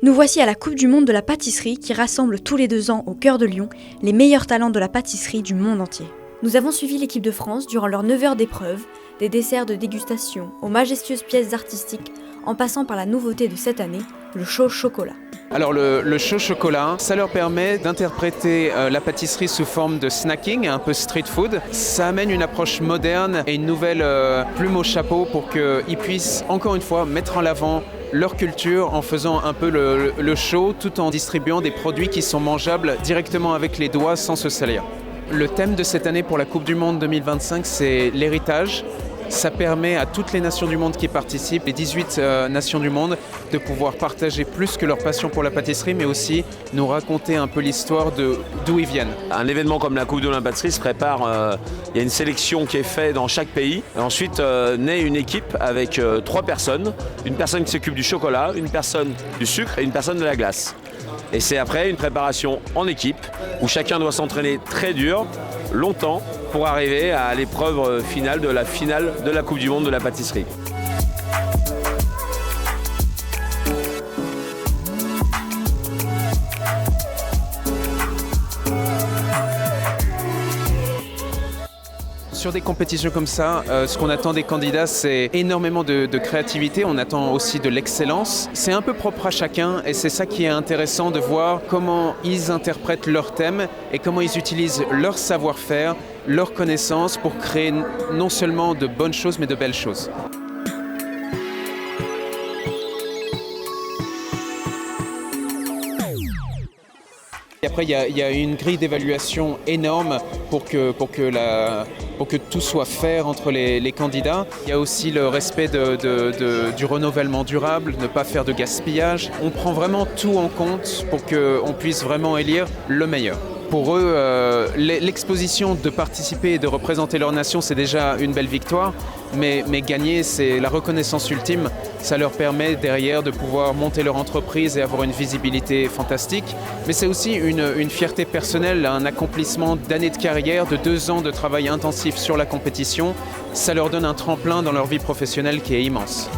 Nous voici à la Coupe du Monde de la pâtisserie qui rassemble tous les 2 ans au cœur de Lyon les meilleurs talents de la pâtisserie du monde entier. Nous avons suivi l'équipe de France durant leurs 9 heures d'épreuve, des desserts de dégustation aux majestueuses pièces artistiques, en passant par la nouveauté de cette année, le show chocolat. Alors le show chocolat, ça leur permet d'interpréter la pâtisserie sous forme de snacking, un peu street food. Ça amène une approche moderne et une nouvelle plume au chapeau pour qu'ils puissent encore une fois mettre en avant leur culture en faisant un peu le show tout en distribuant des produits qui sont mangeables directement avec les doigts sans se salir. Le thème de cette année pour la Coupe du Monde 2025, c'est l'héritage. Ça permet à toutes les nations du monde qui participent, les 18 nations du monde, de pouvoir partager plus que leur passion pour la pâtisserie, mais aussi nous raconter un peu l'histoire d'où ils viennent. Un événement comme la Coupe de la pâtisserie se prépare, il y a une sélection qui est faite dans chaque pays. Et ensuite naît une équipe avec 3 personnes, une personne qui s'occupe du chocolat, une personne du sucre et une personne de la glace. Et c'est après une préparation en équipe où chacun doit s'entraîner très dur, longtemps, pour arriver à l'épreuve finale de la Coupe du Monde de la pâtisserie. Sur des compétitions comme ça, ce qu'on attend des candidats, c'est énormément de créativité, on attend aussi de l'excellence. C'est un peu propre à chacun et c'est ça qui est intéressant de voir comment ils interprètent leur thème et comment ils utilisent leur savoir-faire, leurs connaissances pour créer non seulement de bonnes choses mais de belles choses. Et après, il y a une grille d'évaluation énorme pour que tout soit fair entre les candidats. Il y a aussi le respect du renouvellement durable, ne pas faire de gaspillage. On prend vraiment tout en compte pour qu'on puisse vraiment élire le meilleur. Pour eux, l'exposition de participer et de représenter leur nation, c'est déjà une belle victoire. Mais gagner, c'est la reconnaissance ultime. Ça leur permet derrière de pouvoir monter leur entreprise et avoir une visibilité fantastique. Mais c'est aussi une fierté personnelle, un accomplissement d'années de carrière, de 2 ans de travail intensif sur la compétition. Ça leur donne un tremplin dans leur vie professionnelle qui est immense.